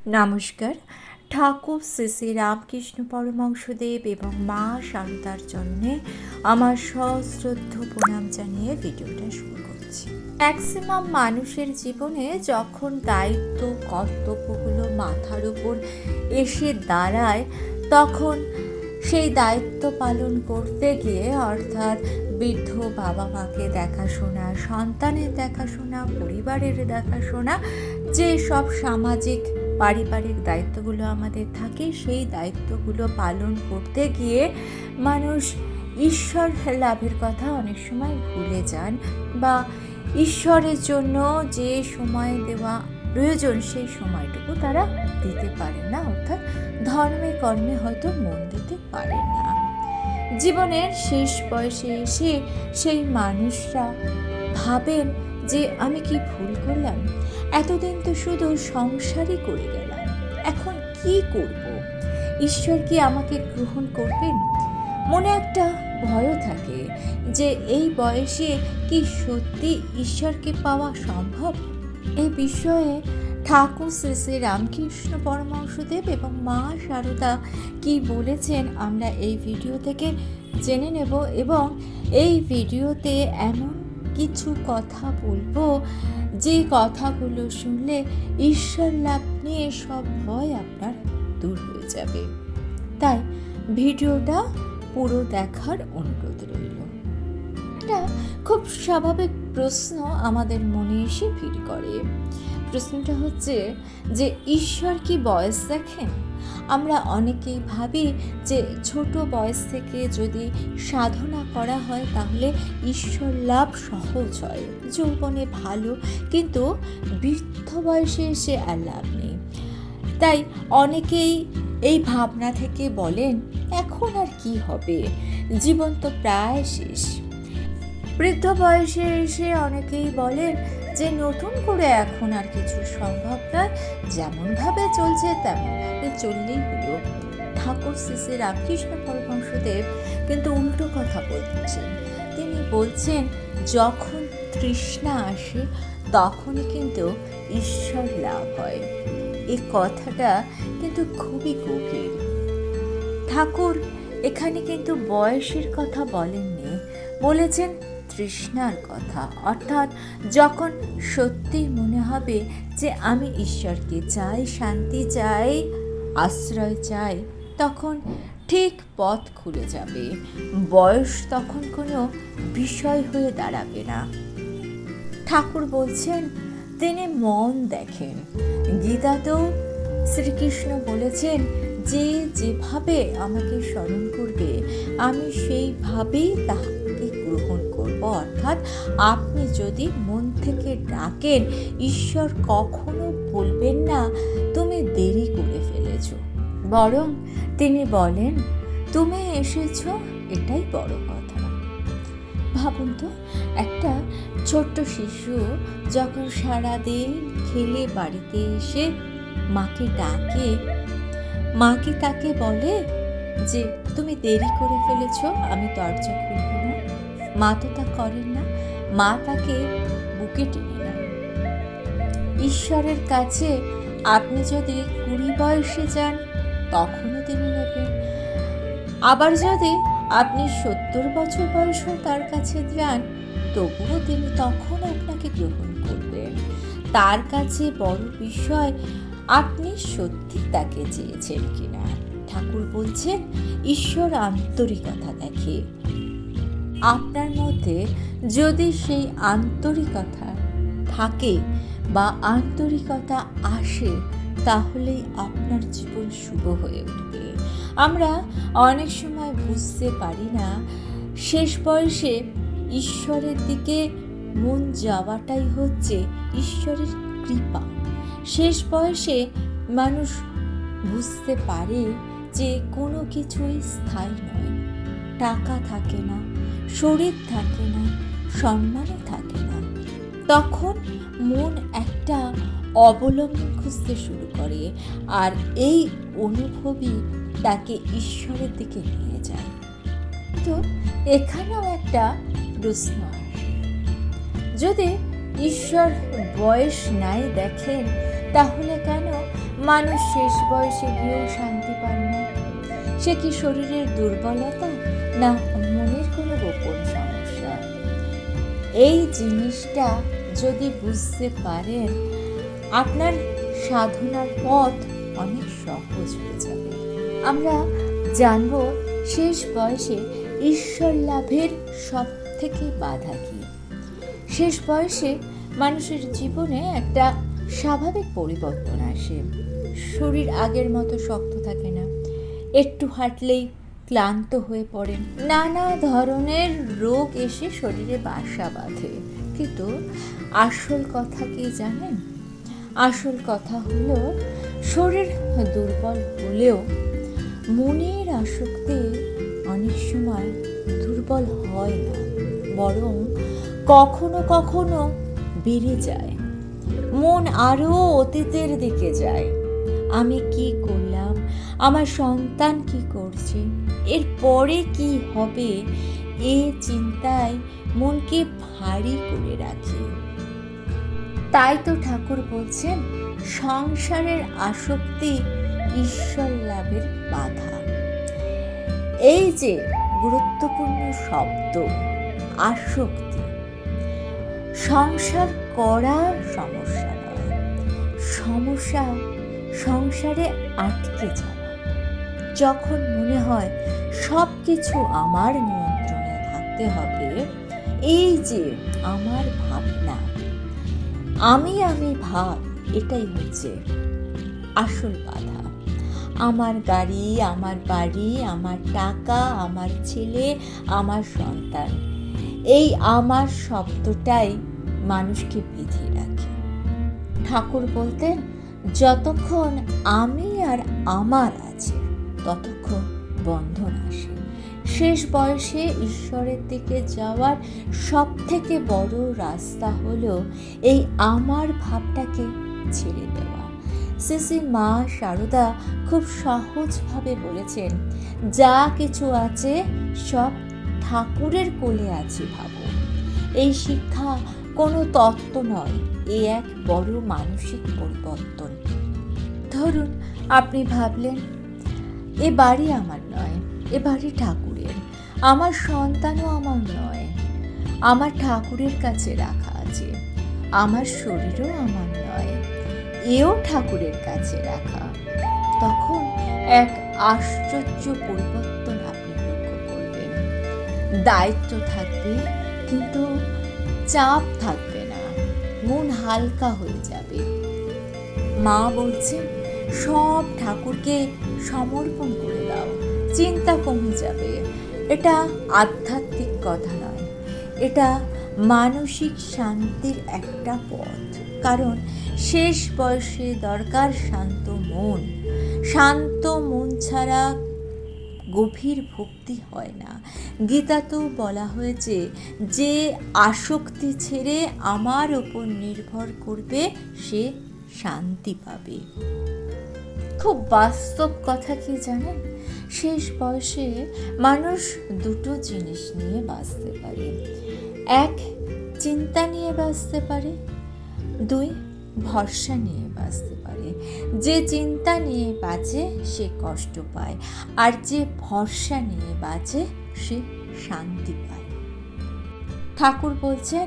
নমস্কার। ঠাকুর শ্রী শ্রী রামকৃষ্ণ পরমহংসদেব এবং মা শারদার জন্যে আমার সশ্রদ্ধ প্রণাম জানিয়ে ভিডিওটা শুরু করছি। ম্যাক্সিমাম মানুষের জীবনে যখন দায়িত্ব কর্তব্যগুলো মাথার উপর এসে দাঁড়ায়, তখন সেই দায়িত্ব পালন করতে গিয়ে, অর্থাৎ বৃদ্ধ বাবা মাকে দেখাশোনা, সন্তানের দেখাশোনা, পরিবারের দেখাশোনা, যে সব সামাজিক পারিবারিক দায়িত্বগুলো আমাদের থাকে, সেই দায়িত্বগুলো পালন করতে গিয়ে মানুষ ঈশ্বর লাভের কথা অনেক সময় ভুলে যান, বা ঈশ্বরের জন্য যে সময় দেওয়া প্রয়োজন সেই সময়টুকু তারা দিতে পারেন না, অর্থাৎ ধর্মে কর্মে হয়তো মন দিতে পারেন না। জীবনের শেষ বয়সে এসে সেই মানুষরা ভাবেন যে আমি কি ভুল করলাম, এতদিন তো শুধু সংসারই করে গেলাম, এখন কি করব, ঈশ্বর কি আমাকে গ্রহণ করবেন? মনে একটা ভয়ও থাকে যে এই বয়সে কি সত্যি ঈশ্বরকে পাওয়া সম্ভব। এই বিষয়ে ঠাকুর শ্রী শ্রী রামকৃষ্ণ পরমহংসদেব এবং মা শারদা কি বলেছেন আমরা এই ভিডিও থেকে জেনে নেব, এবং এই ভিডিওতে এমন কিছু কথা বলবো যে কথাগুলো শুনলে ঈশ্বর লাভ নিয়ে সব ভয় আপনার দূর হয়ে যাবে। তাই ভিডিওটা পুরো দেখার অনুরোধ রইল। একটা খুব স্বাভাবিক প্রশ্ন আমাদের মনে এসে ভিড় করে। প্রশ্নটা হচ্ছে যে ঈশ্বর কি বয়স দেখেন? আমরা অনেকেই ভাবি যে ছোট বয়স থেকে যদি সাধনা করা হয় তাহলে ঈশ্বর লাভ সহজ হয়, যৌবনে ভালো, কিন্তু বৃদ্ধ বয়সে এসে আর লাভ নেই। তাই অনেকেই এই ভাবনা থেকে বলেন এখন আর কি হবে, জীবন তো প্রায় শেষ। বৃদ্ধ বয়সে এসে অনেকেই বলেন যে নতুন করে এখন আর কিছু সম্ভব নয়, যেমনভাবে চলছে তেমনভাবে চললেই হলো। ঠাকুর শ্রী শ্রী রামকৃষ্ণ পরমহংসদেব কিন্তু উল্টো কথা বলছেন। তিনি বলছেন যখন তৃষ্ণা আসে তখনই কিন্তু ঈশ্বর লাভ হয়। এই কথাটা কিন্তু খুবই গভীর। ঠাকুর এখানে কিন্তু বয়সের কথা বলেননি, বলেছেন তৃষ্ণার কথা। অর্থাৎ যখন সত্যি মনে হবে যে আমি ঈশ্বরকে চাই, শান্তি চাই, আশ্রয় চাই, তখন ঠিক পথ খুলে যাবে। বয়স তখন কোনো বিষয় হয়ে দাঁড়াবে না। ঠাকুর বলছেন তিনি মন দেখেন। গীতাতেও শ্রীকৃষ্ণ বলেছেন যে যেভাবে আমাকে স্মরণ করবে আমি সেইভাবেই তাকে গ্রহণ করব। অর্থাৎ আপনি যদি মন থেকে ডাকেন, ঈশ্বর কখনো বলবেন না তুমি দেরি করে ফেলেছ, বরং তিনি বলেন তুমি এসেছো, এটাই বড় কথা। ভাবুন তো, একটা ছোট্ট শিশু যখন সারাদিন খেলে বাড়িতে এসে মাকে ডাকে, মাকে তাকে বলে যে তুমি দেরি করে ফেলেছ, আমি দরজা খুলব না। মা তো তা করেন না, মা তাকে বুকে টেনে নেন। ঈশ্বরের কাছে আপনি যদি 20 বয়সে যান তখনও তিনি নেবেন, আবার যদি আপনি 70 বছর বয়সেও তার কাছে যান তবুও তিনি তখন আপনাকে গ্রহণ করবেন। তার কাছে বড় বিষয় আপনি সত্যি তাকে চেয়েছেন কিনা। ঠাকুর বলছেন ঈশ্বর আন্তরিকতা দেখে। আপনার মধ্যে যদি সেই আন্তরিকতা থাকে বা আন্তরিকতা আসে, তাহলেই আপনার জীবন শুভ হয়ে উঠবে। আমরা অনেক সময় বুঝতে পারি না, শেষ বয়সে ঈশ্বরের দিকে মন যাওয়াটাই হচ্ছে ঈশ্বরের কৃপা। শেষ বয়সে মানুষ বুঝতে পারে যে কোনো কিছুই স্থায়ী নয়। টাকা থাকে না, শরীর থাকে না, সম্মানও থাকে না। তখন মন একটা অবলম্বন খুঁজতে শুরু করে, আর এই অনুভবই তাকে ঈশ্বরের দিকে নিয়ে যায়। তো এখানেও একটা প্রশ্ন আসে, যদি ঈশ্বর বয়স নাই দেখেন, তাহলে কেন মানুষ শেষ বয়সে গিয়েও শান্তি পায় না। সে কি শরীরের দুর্বলতা, না মনের কোনো গোপন সমস্যা? এই জিনিসটা যদি বুঝতে পারেন, আপনার সাধনার পথ অনেক সহজ হয়ে যাবে। আমরা জানব শেষ বয়সে ঈশ্বর লাভের সব থেকে বাধা কি। শেষ বয়সে মানুষের জীবনে একটা স্বাভাবিক পরিবর্তন আসে। শরীর আগের মতো শক্ত থাকে না, একটু হাঁটলেই ক্লান্ত হয়ে পড়েন, নানা ধরনের রোগ এসে শরীরে বাসা বাঁধে। কিন্তু আসল কথা কি জানেন? আসল কথা হলো, শরীর দুর্বল হলেও মনের আসক্তি অনেক সময় দুর্বল হয় না, বরং কখনো কখনো বেড়ে যায়। মন আরও অতীতের দিকে যায়। আমি কি করলাম, আমার সন্তান কি করছে, এর পরে কি হবে, এ চিন্তায় মনকে ভারী করে রাখে। তাই তো ঠাকুর বলছেন, সংসারের আসক্তি ঈশ্বর লাভের বাধা। এই যে গুরুত্বপূর্ণ শব্দ আসক্তি, সংসার করা সমস্যা নয়, সমস্যা সংসারে আটকে যাওয়া। যখন মনে হয় সব কিছু আমার নিয়ন্ত্রণে থাকতে হবে, এই যে আমার ভাবনা, আমি ভাব, এটাই হচ্ছে আসল বাধা। আমার গাড়ি, আমার বাড়ি, আমার টাকা, আমার ছেলে, আমার সন্তান, এই আমার শব্দটাই মানুষকে বেঁধে রাখে। ঠাকুর বলতেন, যতক্ষণ আমি আর আমার আছে ততক্ষণ বন্ধন আসে। শেষ বয়সে ঈশ্বরের দিকে যাওয়ার সব থেকে বড় রাস্তা হলো এই আমার ভাবটাকে ছেড়ে দেওয়া। শ্রী মা শারদা খুব সহজভাবে বলেছেন, যা কিছু আছে সব ঠাকুরের কোলে আছে ভাবো। এই শিক্ষা কোনো তত্ত্ব নয়, এ এক বড় মানসিক পরিবর্তন। ধরুন আপনি ভাবলেন, এ বাড়ি আমার নয়, এ বাড়ি ঠাকুরের, আমার সন্তানও আমার নয়, আমার ঠাকুরের কাছে রাখা আছে, আমার শরীরও আমার নয়, এও ঠাকুরের কাছে রাখা। তখন এক আশ্চর্য পরিবর্তন আপনি লক্ষ্য করবেন। দায়িত্ব থাকবে, কিন্তু চাপ থাকবে না, মন হালকা হয়ে যাবে। মা বলছেন, সব ঠাকুরকে সমর্পণ করে দাও, চিন্তা কমে যাবে। এটা আধ্যাত্মিক কথা নয়, এটা মানসিক শান্তির একটা পথ। কারণ শেষ বয়সে দরকার শান্ত মন। শান্ত মন ছাড়া গভীর ভক্তি হয় না। গীতাতেও বলা হয়েছে, যে আসক্তি ছেড়ে আমার ওপর নির্ভর করবে সে শান্তি পাবে। খুব বাস্তব কথা কি জানেন? শেষ বয়সে মানুষ দুটো জিনিস নিয়ে বাঁচতে পারে। এক, চিন্তা নিয়ে বাঁচতে পারে। দুই, ভরসা নিয়ে বাঁচতে পারে। যে চিন্তা নিয়ে বাঁচে সে কষ্ট পায়, আর যে ভরসা নিয়ে বাঁচে সে শান্তি পায়। ঠাকুর বলছেন,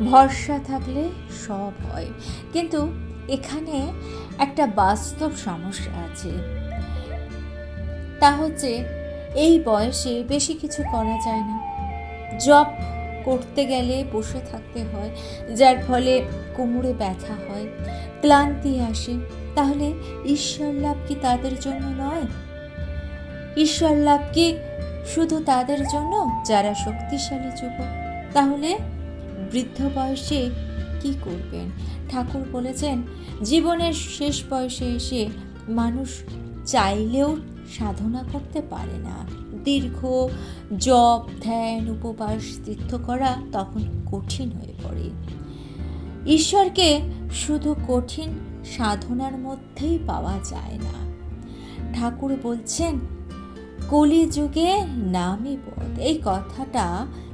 ভরসা থাকলে সব হয়। কিন্তু এখানে একটা বাস্তব সমস্যা আছে, তা হচ্ছে এই বয়সে বেশি কিছু করা যায় না। জব করতে গেলে বসে থাকতে হয়, যার ফলে কোমরে ব্যথা হয়, ক্লান্তি আসে। তাহলে ঈশ্বর লাভ কি তাদের জন্য নয়? ঈশ্বর লাভ কি শুধু তাদের জন্য যারা শক্তিশালী যুবক? তাহলে বৃদ্ধ বয়সে কি করবেন? ঠাকুর বলেছেন, জীবনের শেষ বয়সে এসে মানুষ চাইলেও সাধনা করতে পারে না। দীর্ঘ জপ, ধ্যান, উপবাস, তীর্থ করা তখন কঠিন হয়ে পড়ে। ঈশ্বরকে শুধু কঠিন সাধনার মধ্যেই পাওয়া যায় না। ঠাকুর বলছেন, কলিযুগে নামই পথ। এই কথাটা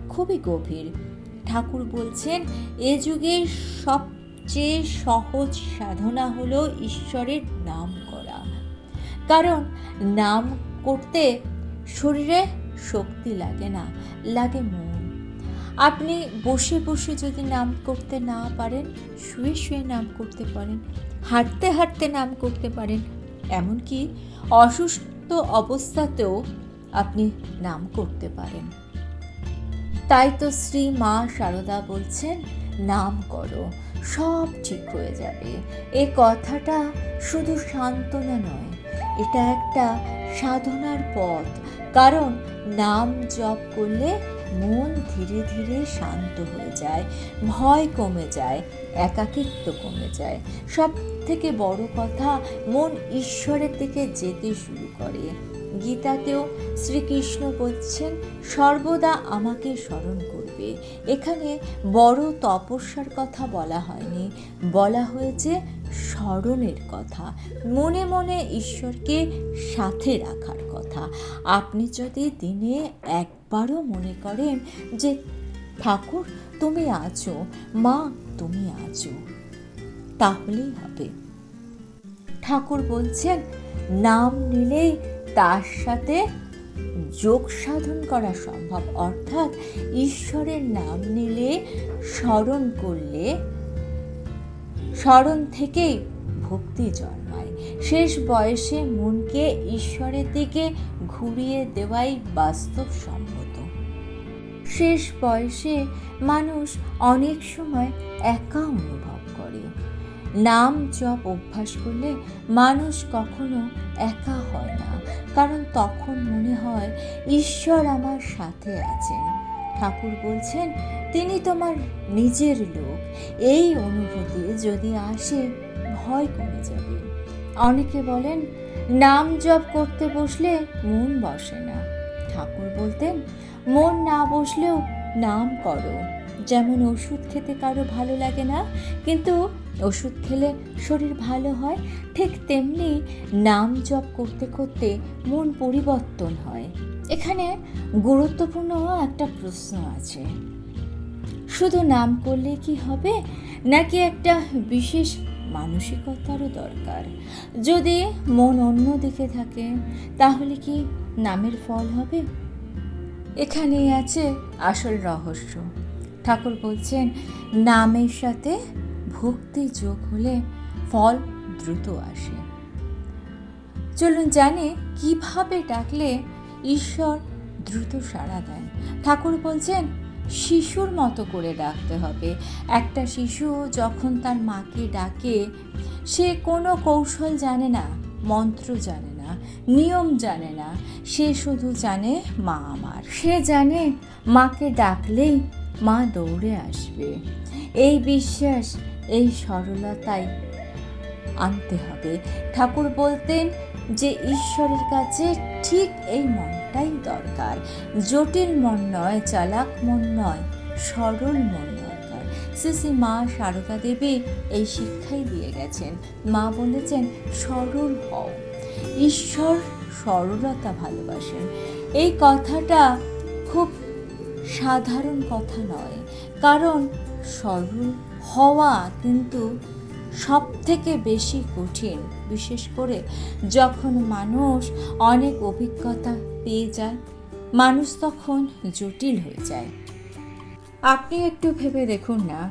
খুবই গভীর। ঠাকুর বলছেন, এ যুগে সব সবচেয়ে সহজ সাধনা হলো ঈশ্বরের নাম করা। কারণ নাম করতে শরীরে শক্তি লাগে না, লাগে মন। আপনি বসে বসে যদি নাম করতে না পারেন, শুয়ে শুয়ে নাম করতে পারেন, হাঁটতে হাঁটতে নাম করতে পারেন, এমনকি অসুস্থ অবস্থাতেও আপনি নাম করতে পারেন। তাই তো শ্রী মা শারদা বলছেন, নাম করো, সব ঠিক হয়ে যাবে। এ কথাটা শুধু সান্ত্বনা নয়, এটা একটা সাধনার পথ। কারণ নাম জপ করলে মন ধীরে ধীরে শান্ত হয়ে যায়, ভয় কমে যায়, একাকিত্ব কমে যায়। সব থেকে বড় কথা, মন ঈশ্বরের দিকে যেতে শুরু করে। গীতাতেও শ্রীকৃষ্ণ বলছেন, সর্বদা আমাকে স্মরণ করবে। এখানে বড় তপস্যার কথা বলা হয়নি, বলা হয়েছে স্মরণের কথা, মনে মনে ঈশ্বরকে সাথে রাখার কথা। আপনি যদি দিনে একবারও মনে করেন যে ঠাকুর তুমি আছো, মা তুমি আছো, তাহলেই হবে। ঠাকুর বলছেন, নাম নিলেই তার সাথে যোগ সাধন করা সম্ভব। অর্থাৎ ঈশ্বরের নাম নিলে, স্মরণ করলে, স্মরণ থেকেই ভক্তি জন্মায়। শেষ বয়সে মনকে ঈশ্বরের দিকে ঘুরিয়ে দেওয়াই বাস্তবসম্মত। শেষ বয়সে মানুষ অনেক সময় একা অনুভব করে। নাম জপ অভ্যাস করলে মানুষ কখনো একা হয় না, কারণ তখন মনে হয় ঈশ্বর আমার সাথে আছেন। ঠাকুর বলছেন, তিনি তোমার নিজের লোক। এই অনুভূতি যদি আসে, ভয় কমে যাবে। অনেকে বলেন, নাম জপ করতে বসলে মন বসে না। ঠাকুর বলতেন, মন না বসলেও নাম করো। যেমন ওষুধ খেতে কারো ভালো লাগে না, কিন্তু ওষুধ খেলে শরীর ভালো হয়, ঠিক তেমনি নাম জপ করতে করতে মন পরিবর্তন হয়। এখানে গুরুত্বপূর্ণ একটা প্রশ্ন আছে, শুধু নাম করলে কি হবে, নাকি একটা বিশেষ মানসিকতারও দরকার? যদি মন অন্য দিকে থাকে, তাহলে কি নামের ফল হবে? এখানেই আছে আসল রহস্য। ঠাকুর বলছেন, নামের সাথে ভক্তি যোগ হলে ফল দ্রুত আসে। চলুন জানি কিভাবে ডাকলে ঈশ্বর দ্রুত সাড়া দেন। ঠাকুর বলছেন, শিশুর মতো করে ডাকতে হবে। একটা শিশু যখন তার মাকে ডাকে, সে কোনো কৌশল জানে না, মন্ত্র জানে না, নিয়ম জানে না, সে শুধু জানে মা আমার। সে জানে মাকে ডাকলেই মা দৌড়ে আসবে। এই বিশ্বাস, এই সরলতাই আনতে হবে। ঠাকুর বলতেন যে ঈশ্বরের কাছে ঠিক এই মনটাই দরকার। জটিল মন নয়, চালাক মন নয়, সরল মন দরকার। শ্রী মা শারদা দেবী এই শিক্ষাই দিয়ে গেছেন। মা বলেছেন, সরল হও। ঈশ্বর সরলতা ভালোবাসেন। এই কথাটা খুব সাধারণ কথা নয়, কারণ সরল হওয়া কিন্তু সব থেকে বেশি কঠিন, বিশেষ করে যখন মানুষ অনেক অভিজ্ঞতা পেয়ে যায়, মানুষ তখন জটিল হয়ে যায়। আপনি একটু ভেবে দেখুন না,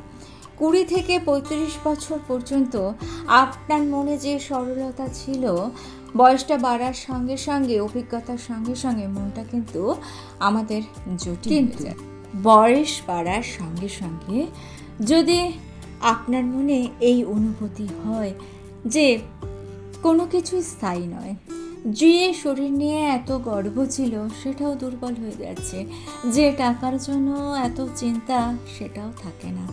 20 থেকে 35 বছর পর্যন্ত আপনার মনে যে সরলতা ছিল, বয়সটা বাড়ার সঙ্গে সঙ্গে, অভিজ্ঞতার সঙ্গে সঙ্গে মনটা কিন্তু আমাদের জটিল হয়ে যায়। বয়স বাড়ার সঙ্গে সঙ্গে যদি আপনার মনে এই অনুভূতি হয় যে কোনো কিছুই স্থায়ী নয়, যে শরীর নিয়ে এত গর্ব ছিল সেটাও দুর্বল হয়ে যাচ্ছে, যে টাকার জন্য এত চিন্তা সেটাও থাকে না,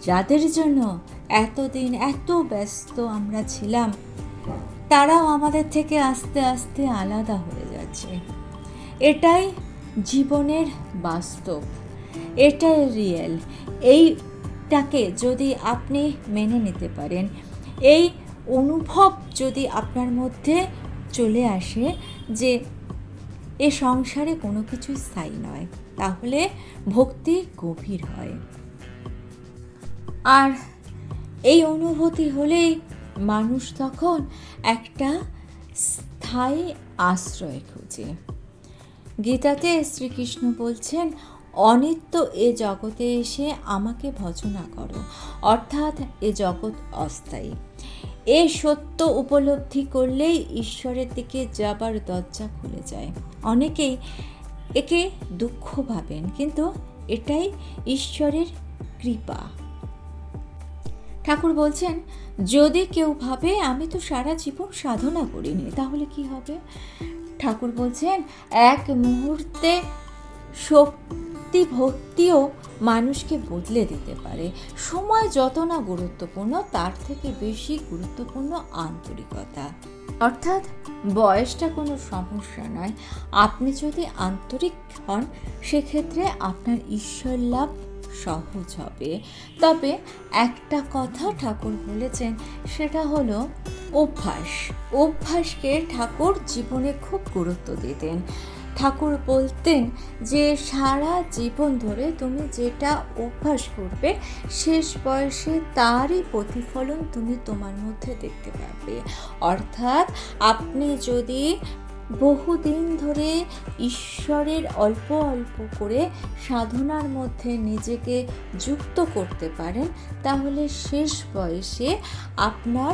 যাদের জন্য এতদিন এত ব্যস্ত আমরা ছিলাম তারাও আমাদের থেকে আস্তে আস্তে আলাদা হয়ে যাচ্ছে। এটাই জীবনের বাস্তব, এটাই রিয়েল। এইটাকে যদি আপনি মেনে নিতে পারেন, এই অনুভব যদি আপনার মধ্যে চলে আসে যে এ সংসারে কোনো কিছুই স্থায়ী নয়, তাহলে ভক্তি গভীর হয়। আর এই অনুভূতি হলেই মানুষ তখন একটা স্থায়ী আশ্রয় খোঁজে। গীতাতে শ্রীকৃষ্ণ বলছেন, অনিত্য এ জগতে এসে আমাকে ভজনা করো, অর্থাৎ এ জগৎ অস্থায়ী। এ সত্য উপলব্ধি করলেই ঈশ্বরের দিকে যাবার দরজা খুলে যায়। অনেকেই একে দুঃখ ভাবেন, কিন্তু এটাই ঈশ্বরের কৃপা। ঠাকুর বলছেন, যদি কেউ ভাবে আমি তো সারা জীবন সাধনা করিনি, তাহলে কি হবে? ঠাকুর বলছেন, এক মুহূর্তে শক্তি ভক্তিও মানুষকে বদলে দিতে পারে। সময় যত না গুরুত্বপূর্ণ, তার থেকে বেশি গুরুত্বপূর্ণ আন্তরিকতা। অর্থাৎ বয়সটা কোনো সমস্যা নয়। আপনি যদি আন্তরিক হন, সেক্ষেত্রে আপনার ঈশ্বর লাভ সহজ হবে। তবে একটা কথা ঠাকুর বলেছেন, সেটা হলো অভ্যাস। অভ্যাসকে ঠাকুর জীবনে খুব গুরুত্ব দিতেন। ঠাকুর বলতেন যে সারা জীবন ধরে তুমি যেটা অভ্যাস করবে, শেষ বয়সে তারই প্রতিফলন তুমি তোমার মধ্যে দেখতে পাবে। অর্থাৎ আপনি যদি বহুদিন ধরে ঈশ্বরের অল্প অল্প করে সাধনার মধ্যে নিজেকে যুক্ত করতে পারেন, তাহলে শেষ বয়সে আপনার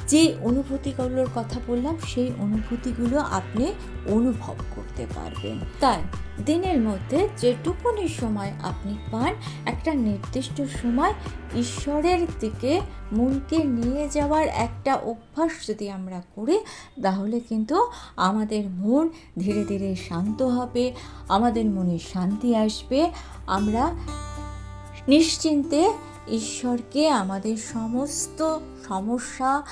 যে অনুভূতিগুলোর কথা বললাম, সেই অনুভূতিগুলো আপনি অনুভব করতে পারবেন। তাই দিনের মধ্যে যেটুকুনি সময় আপনি পান, একটা নির্দিষ্ট সময় ঈশ্বরের দিকে মনকে নিয়ে যাওয়ার একটা অভ্যাস যদি আমরা করি, তাহলে কিন্তু আমাদের মন ধীরে ধীরে শান্ত হবে, আমাদের মনে শান্তি আসবে। আমরা নিশ্চিন্তে ঈশ্বরকে আমাদের সমস্ত সমস্যা,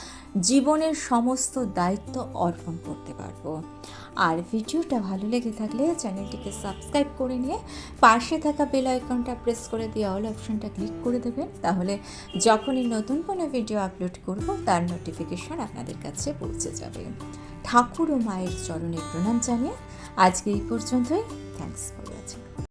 জীবনের সমস্ত দায়িত্ব অর্পণ করতে পারবো। আর ভিডিওটা ভালো লেগে থাকলে চ্যানেলটিকে সাবস্ক্রাইব করে নিয়ে পাশে থাকা বেল আইকনটা প্রেস করে দিয়ে অল অপশনটা ক্লিক করে দেবেন। তাহলে যখনই নতুন কোনো ভিডিও আপলোড করব, তার নোটিফিকেশন আপনাদের কাছে পৌঁছে যাবে। ঠাকুর ও মায়ের চরণে প্রণাম জানিয়ে আজকে এই পর্যন্তই। Thanks for watching.